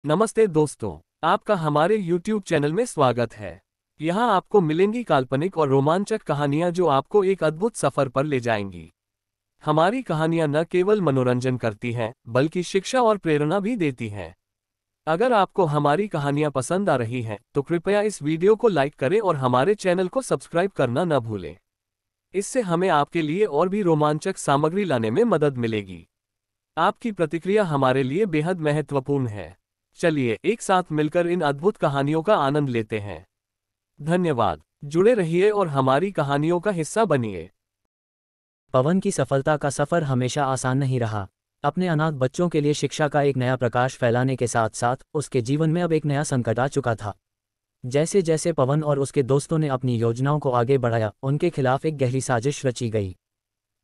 नमस्ते दोस्तों, आपका हमारे YouTube चैनल में स्वागत है। यहाँ आपको मिलेंगी काल्पनिक और रोमांचक कहानियाँ जो आपको एक अद्भुत सफर पर ले जाएंगी। हमारी कहानियाँ न केवल मनोरंजन करती हैं, बल्कि शिक्षा और प्रेरणा भी देती हैं। अगर आपको हमारी कहानियाँ पसंद आ रही हैं, तो कृपया इस वीडियो को लाइक करें और हमारे चैनल को सब्सक्राइब करना न भूलें। इससे हमें आपके लिए और भी रोमांचक सामग्री लाने में मदद मिलेगी। आपकी प्रतिक्रिया हमारे लिए बेहद महत्वपूर्ण है। चलिए एक साथ मिलकर इन अद्भुत कहानियों का आनंद लेते हैं। धन्यवाद। जुड़े रहिए और हमारी कहानियों का हिस्सा बनिए। पवन की सफलता का सफर हमेशा आसान नहीं रहा। अपने अनाथ बच्चों के लिए शिक्षा का एक नया प्रकाश फैलाने के साथ साथ उसके जीवन में अब एक नया संकट आ चुका था। जैसे जैसे पवन और उसके दोस्तों ने अपनी योजनाओं को आगे बढ़ाया, उनके खिलाफ एक गहरी साजिश रची गई।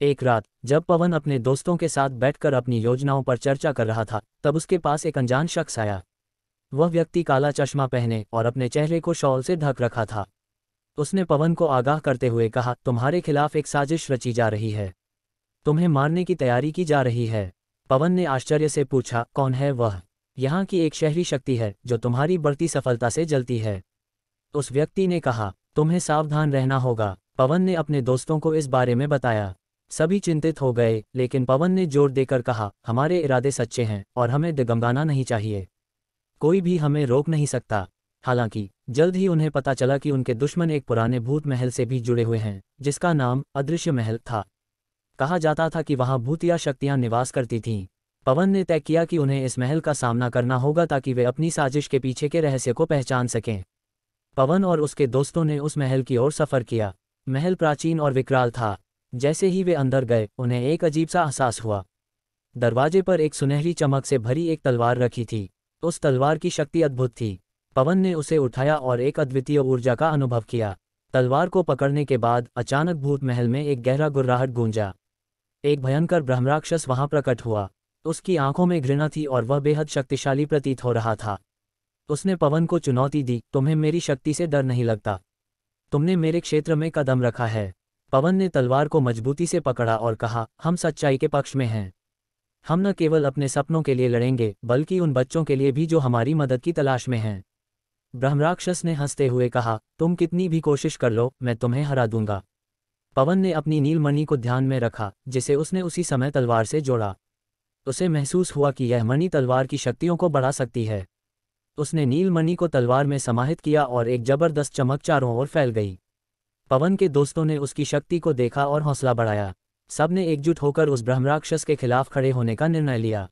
एक रात जब पवन अपने दोस्तों के साथ बैठकर अपनी योजनाओं पर चर्चा कर रहा था, तब उसके पास एक अनजान शख्स आया। वह व्यक्ति काला चश्मा पहने और अपने चेहरे को शॉल से ढक रखा था। उसने पवन को आगाह करते हुए कहा, तुम्हारे खिलाफ एक साजिश रची जा रही है। तुम्हें मारने की तैयारी की जा रही है। पवन ने आश्चर्य से पूछा, कौन है वह? यहाँ की एक शहरी शक्ति है जो तुम्हारी बढ़ती सफलता से जलती है। उस व्यक्ति ने कहा, तुम्हें सावधान रहना होगा। पवन ने अपने दोस्तों को इस बारे में बताया। सभी चिंतित हो गए, लेकिन पवन ने जोर देकर कहा, हमारे इरादे सच्चे हैं और हमें डगमगाना नहीं चाहिए। कोई भी हमें रोक नहीं सकता। हालांकि जल्द ही उन्हें पता चला कि उनके दुश्मन एक पुराने भूत महल से भी जुड़े हुए हैं, जिसका नाम अदृश्य महल था। कहा जाता था कि वहां भूतिया शक्तियां निवास करती थीं। पवन ने तय किया कि उन्हें इस महल का सामना करना होगा ताकि वे अपनी साजिश के पीछे के रहस्य को पहचान सकें। पवन और उसके दोस्तों ने उस महल की ओर सफर किया। महल प्राचीन और विकराल था। जैसे ही वे अंदर गए, उन्हें एक अजीब सा एहसास हुआ। दरवाजे पर एक सुनहरी चमक से भरी एक तलवार रखी थी। उस तलवार की शक्ति अद्भुत थी। पवन ने उसे उठाया और एक अद्वितीय ऊर्जा का अनुभव किया। तलवार को पकड़ने के बाद अचानक भूत महल में एक गहरा गुर्राहट गूंजा। एक भयंकर ब्रह्मराक्षस वहां प्रकट हुआ। उसकी आंखों में घृणा थी और वह बेहद शक्तिशाली प्रतीत हो रहा था। उसने पवन को चुनौती दी, तुम्हें मेरी शक्ति से डर नहीं लगता? तुमने मेरे क्षेत्र में कदम रखा है। पवन ने तलवार को मजबूती से पकड़ा और कहा, हम सच्चाई के पक्ष में हैं। हम न केवल अपने सपनों के लिए लड़ेंगे, बल्कि उन बच्चों के लिए भी जो हमारी मदद की तलाश में हैं। ब्रह्मराक्षस ने हंसते हुए कहा, तुम कितनी भी कोशिश कर लो, मैं तुम्हें हरा दूंगा। पवन ने अपनी नीलमणि को ध्यान में रखा, जिसे उसने उसी समय तलवार से जोड़ा। उसे महसूस हुआ कि यह मणि तलवार की शक्तियों को बढ़ा सकती है। उसने नीलमणि को तलवार में समाहित किया और एक जबरदस्त चमक चारों ओर फैल गई। पवन के दोस्तों ने उसकी शक्ति को देखा और हौसला बढ़ाया। सबने एकजुट होकर उस ब्रह्मराक्षस के खिलाफ खड़े होने का निर्णय लिया।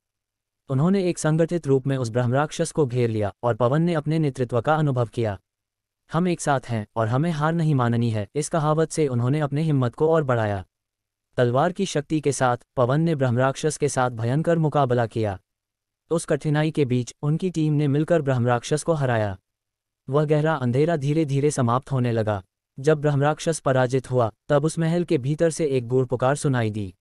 उन्होंने एक संगठित रूप में उस ब्रह्मराक्षस को घेर लिया और पवन ने अपने नेतृत्व का अनुभव किया। हम एक साथ हैं और हमें हार नहीं माननी है, इस कहावत से उन्होंने अपने हिम्मत को और बढ़ाया। तलवार की शक्ति के साथ पवन ने ब्रह्मराक्षस के साथ भयंकर मुकाबला किया। उस कठिनाई के बीच उनकी टीम ने मिलकर ब्रह्मराक्षस को हराया। वह गहरा अंधेरा धीरे धीरे समाप्त होने लगा। जब ब्रह्मराक्षस पराजित हुआ, तब उस महल के भीतर से एक गूढ़ पुकार सुनाई दी,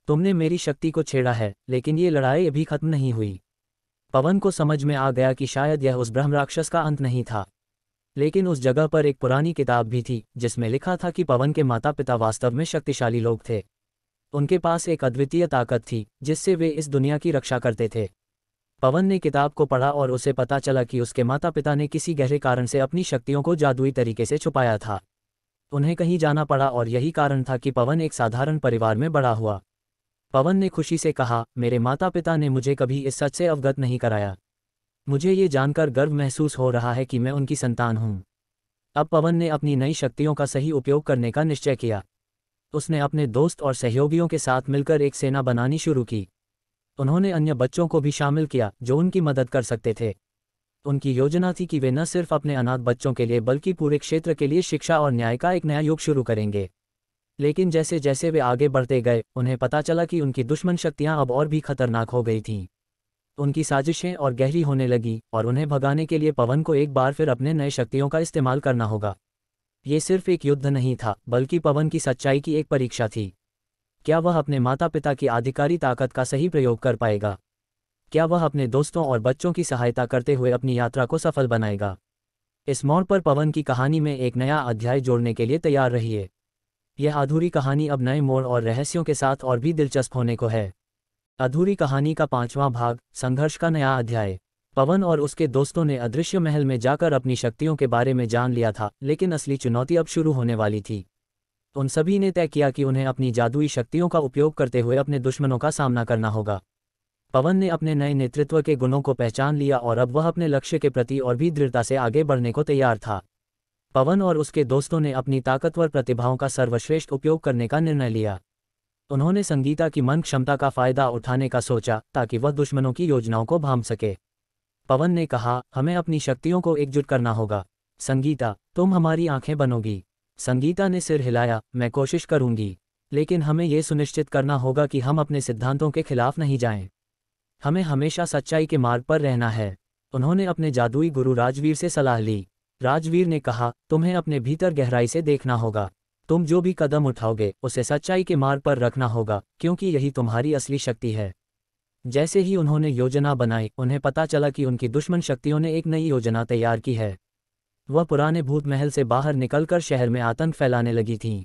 तुमने मेरी शक्ति को छेड़ा है, लेकिन ये लड़ाई अभी खत्म नहीं हुई। पवन को समझ में आ गया कि शायद यह उस ब्रह्मराक्षस का अंत नहीं था। लेकिन उस जगह पर एक पुरानी किताब भी थी, जिसमें लिखा था कि पवन के माता पिता वास्तव में शक्तिशाली लोग थे। उनके पास एक अद्वितीय ताकत थी, जिससे वे इस दुनिया की रक्षा करते थे। पवन ने किताब को पढ़ा और उसे पता चला कि उसके माता पिता ने किसी गहरे कारण से अपनी शक्तियों को जादुई तरीके से छुपाया था। उन्हें कहीं जाना पड़ा और यही कारण था कि पवन एक साधारण परिवार में बड़ा हुआ। पवन ने खुशी से कहा, मेरे माता पिता ने मुझे कभी इस सच से अवगत नहीं कराया। मुझे ये जानकर गर्व महसूस हो रहा है कि मैं उनकी संतान हूँ। अब पवन ने अपनी नई शक्तियों का सही उपयोग करने का निश्चय किया। उसने अपने दोस्त और सहयोगियों के साथ मिलकर एक सेना बनानी शुरू की। उन्होंने अन्य बच्चों को भी शामिल किया जो उनकी मदद कर सकते थे। उनकी योजना थी कि वे न सिर्फ अपने अनाथ बच्चों के लिए बल्कि पूरे क्षेत्र के लिए शिक्षा और न्याय का एक नया युग शुरू करेंगे। लेकिन जैसे जैसे वे आगे बढ़ते गए, उन्हें पता चला कि उनकी दुश्मन शक्तियां अब और भी खतरनाक हो गई थीं। उनकी साजिशें और गहरी होने लगी और उन्हें भगाने के लिए पवन को एक बार फिर अपने नए शक्तियों का इस्तेमाल करना होगा। ये सिर्फ एक युद्ध नहीं था, बल्कि पवन की सच्चाई की एक परीक्षा थी। क्या वह अपने माता पिता की आधिकारिक ताकत का सही प्रयोग कर पाएगा? क्या वह अपने दोस्तों और बच्चों की सहायता करते हुए अपनी यात्रा को सफल बनाएगा? इस मोड़ पर पवन की कहानी में एक नया अध्याय जोड़ने के लिए तैयार रहिए। यह अधूरी कहानी अब नए मोड़ और रहस्यों के साथ और भी दिलचस्प होने को है। अधूरी कहानी का 5वां भाग, संघर्ष का नया अध्याय। पवन और उसके दोस्तों ने अदृश्य महल में जाकर अपनी शक्तियों के बारे में जान लिया था, लेकिन असली चुनौती अब शुरू होने वाली थी। उन सभी ने तय किया कि उन्हें अपनी जादुई शक्तियों का उपयोग करते हुए अपने दुश्मनों का सामना करना होगा। पवन ने अपने नए नेतृत्व के गुणों को पहचान लिया और अब वह अपने लक्ष्य के प्रति और भी दृढ़ता से आगे बढ़ने को तैयार था। पवन और उसके दोस्तों ने अपनी ताकतवर प्रतिभाओं का सर्वश्रेष्ठ उपयोग करने का निर्णय लिया। उन्होंने संगीता की मन क्षमता का फायदा उठाने का सोचा ताकि वह दुश्मनों की योजनाओं को भांप सके। पवन ने कहा, हमें अपनी शक्तियों को एकजुट करना होगा। संगीता, तुम हमारी आंखें बनोगी। संगीता ने सिर हिलाया, मैं कोशिश करूंगी, लेकिन हमें यह सुनिश्चित करना होगा कि हम अपने सिद्धांतों के खिलाफ नहीं जाएं। हमें हमेशा सच्चाई के मार्ग पर रहना है। उन्होंने अपने जादुई गुरु राजवीर से सलाह ली। राजवीर ने कहा, तुम्हें अपने भीतर गहराई से देखना होगा। तुम जो भी कदम उठाओगे उसे सच्चाई के मार्ग पर रखना होगा, क्योंकि यही तुम्हारी असली शक्ति है। जैसे ही उन्होंने योजना बनाई, उन्हें पता चला कि उनकी दुश्मन शक्तियों ने एक नई योजना तैयार की है। वह पुराने भूत महल से बाहर निकलकर शहर में आतंक फैलाने लगी थीं।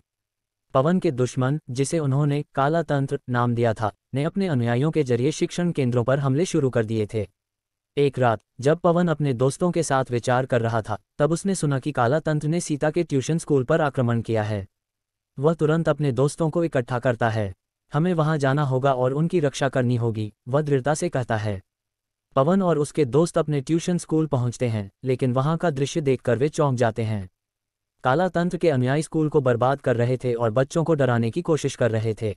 पवन के दुश्मन, जिसे उन्होंने काला तंत्र नाम दिया था, ने अपने अनुयायियों के जरिए शिक्षण केंद्रों पर हमले शुरू कर दिए थे। एक रात जब पवन अपने दोस्तों के साथ विचार कर रहा था, तब उसने सुना कि काला तंत्र ने सीता के ट्यूशन स्कूल पर आक्रमण किया है। वह तुरंत अपने दोस्तों को इकट्ठा करता है। हमें वहां जाना होगा और उनकी रक्षा करनी होगी, वह दृढ़ता से कहता है। पवन और उसके दोस्त अपने ट्यूशन स्कूल पहुंचते हैं, लेकिन वहां का दृश्य देखकर वे चौंक जाते हैं। काला तंत्र के अनुयायी स्कूल को बर्बाद कर रहे थे और बच्चों को डराने की कोशिश कर रहे थे।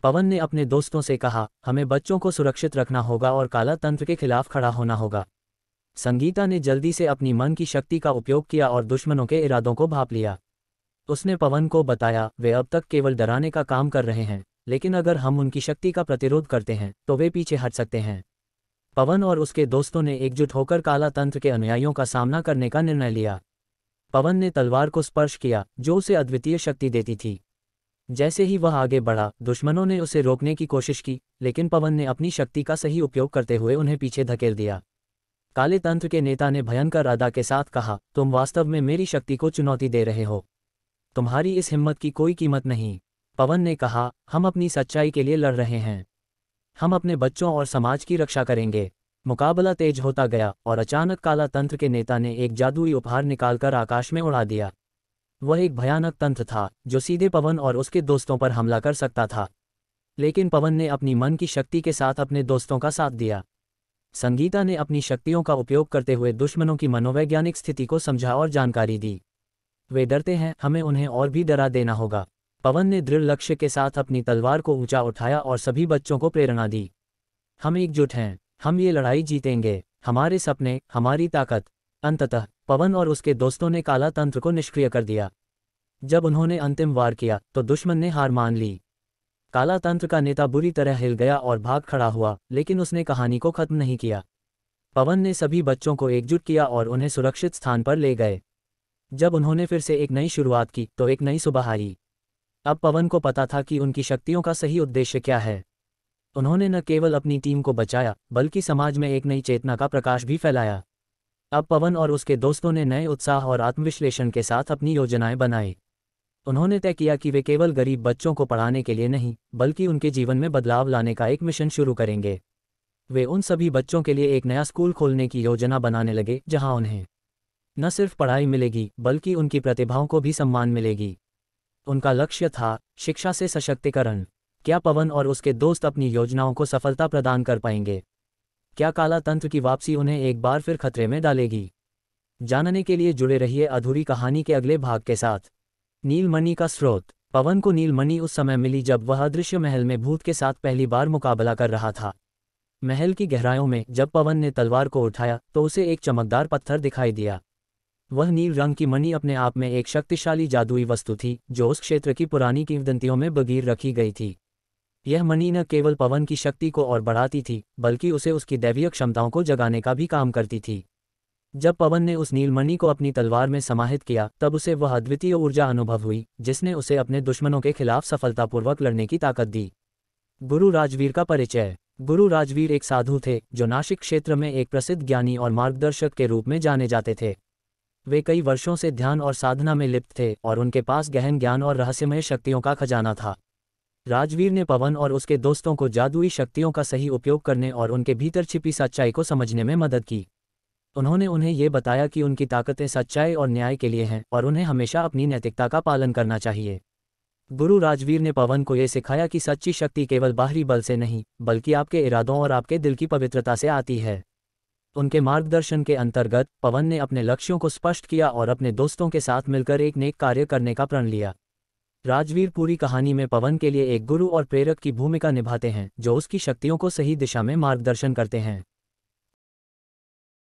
पवन ने अपने दोस्तों से कहा, हमें बच्चों को सुरक्षित रखना होगा और काला तंत्र के खिलाफ खड़ा होना होगा। संगीता ने जल्दी से अपनी मन की शक्ति का उपयोग किया और दुश्मनों के इरादों को भांप लिया। उसने पवन को बताया, वे अब तक केवल डराने का काम कर रहे हैं, लेकिन अगर हम उनकी शक्ति का प्रतिरोध करते हैं तो वे पीछे हट सकते हैं। पवन और उसके दोस्तों ने एकजुट होकर काला तंत्र के अनुयायियों का सामना करने का निर्णय लिया। पवन ने तलवार को स्पर्श किया, जो उसे अद्वितीय शक्ति देती थी। जैसे ही वह आगे बढ़ा, दुश्मनों ने उसे रोकने की कोशिश की, लेकिन पवन ने अपनी शक्ति का सही उपयोग करते हुए उन्हें पीछे धकेल दिया। काले तंत्र के नेता ने भयंकर अदा के साथ कहा, तुम वास्तव में मेरी शक्ति को चुनौती दे रहे हो। तुम्हारी इस हिम्मत की कोई कीमत नहीं। पवन ने कहा, हम अपनी सच्चाई के लिए लड़ रहे हैं। हम अपने बच्चों और समाज की रक्षा करेंगे। मुकाबला तेज होता गया और अचानक काला तंत्र के नेता ने एक जादुई उपहार निकालकर आकाश में उड़ा दिया। वह एक भयानक तंत्र था जो सीधे पवन और उसके दोस्तों पर हमला कर सकता था, लेकिन पवन ने अपनी मन की शक्ति के साथ अपने दोस्तों का साथ दिया। संगीता ने अपनी शक्तियों का उपयोग करते हुए दुश्मनों की मनोवैज्ञानिक स्थिति को समझा और जानकारी दी। वे डरते हैं, हमें उन्हें और भी डरा देना होगा। पवन ने दृढ़ लक्ष्य के साथ अपनी तलवार को ऊंचा उठाया और सभी बच्चों को प्रेरणा दी। हम एकजुट हैं, हम ये लड़ाई जीतेंगे। हमारे सपने, हमारी ताकत। अंततः पवन और उसके दोस्तों ने काला तंत्र को निष्क्रिय कर दिया। जब उन्होंने अंतिम वार किया तो दुश्मन ने हार मान ली। काला तंत्र का नेता बुरी तरह हिल गया और भाग खड़ा हुआ, लेकिन उसने कहानी को खत्म नहीं किया। पवन ने सभी बच्चों को एकजुट किया और उन्हें सुरक्षित स्थान पर ले गए। जब उन्होंने फिर से एक नई शुरुआत की तो एक नई सुबह आई। अब पवन को पता था कि उनकी शक्तियों का सही उद्देश्य क्या है। उन्होंने न केवल अपनी टीम को बचाया, बल्कि समाज में एक नई चेतना का प्रकाश भी फैलाया। अब पवन और उसके दोस्तों ने नए उत्साह और आत्मविश्लेषण के साथ अपनी योजनाएं बनाई। उन्होंने तय किया कि वे केवल गरीब बच्चों को पढ़ाने के लिए नहीं, बल्कि उनके जीवन में बदलाव लाने का एक मिशन शुरू करेंगे। वे उन सभी बच्चों के लिए एक नया स्कूल खोलने की योजना बनाने लगे, जहां उन्हें न सिर्फ पढ़ाई मिलेगी, बल्कि उनकी प्रतिभाओं को भी सम्मान मिलेगी। उनका लक्ष्य था शिक्षा से सशक्तिकरण। क्या पवन और उसके दोस्त अपनी योजनाओं को सफलता प्रदान कर पाएंगे? क्या काला तंत्र की वापसी उन्हें एक बार फिर खतरे में डालेगी? जानने के लिए जुड़े रहिए अधूरी कहानी के अगले भाग के साथ। नीलमणि का स्रोत। पवन को नीलमणि उस समय मिली जब वह अदृश्य महल में भूत के साथ पहली बार मुकाबला कर रहा था। महल की गहराइयों में जब पवन ने तलवार को उठाया तो उसे एक चमकदार पत्थर दिखाई दिया। वह नील रंग की मणि अपने आप में एक शक्तिशाली जादुई वस्तु थी, जो उस क्षेत्र की पुरानी किंवदंतियों में बगीर रखी गई थी। यह मणि न केवल पवन की शक्ति को और बढ़ाती थी, बल्कि उसे उसकी दैवीय क्षमताओं को जगाने का भी काम करती थी। जब पवन ने उस नीलमणि को अपनी तलवार में समाहित किया, तब उसे वह अद्वितीय ऊर्जा अनुभव हुई, जिसने उसे अपने दुश्मनों के खिलाफ सफलतापूर्वक लड़ने की ताकत दी। गुरु राजवीर का परिचय। गुरु राजवीर एक साधु थे जो नासिक क्षेत्र में एक प्रसिद्ध ज्ञानी और मार्गदर्शक के रूप में जाने जाते थे। वे कई वर्षों से ध्यान और साधना में लिप्त थे और उनके पास गहन ज्ञान और रहस्यमय शक्तियों का खजाना था। राजवीर ने पवन और उसके दोस्तों को जादुई शक्तियों का सही उपयोग करने और उनके भीतर छिपी सच्चाई को समझने में मदद की। उन्होंने उन्हें ये बताया कि उनकी ताकतें सच्चाई और न्याय के लिए हैं और उन्हें हमेशा अपनी नैतिकता का पालन करना चाहिए। गुरु राजवीर ने पवन को ये सिखाया कि सच्ची शक्ति केवल बाहरी बल से नहीं, बल्कि आपके इरादों और आपके दिल की पवित्रता से आती है। उनके मार्गदर्शन के अंतर्गत पवन ने अपने लक्ष्यों को स्पष्ट किया और अपने दोस्तों के साथ मिलकर एक नेक कार्य करने का प्रण लिया। राजवीर पूरी कहानी में पवन के लिए एक गुरु और प्रेरक की भूमिका निभाते हैं, जो उसकी शक्तियों को सही दिशा में मार्गदर्शन करते हैं।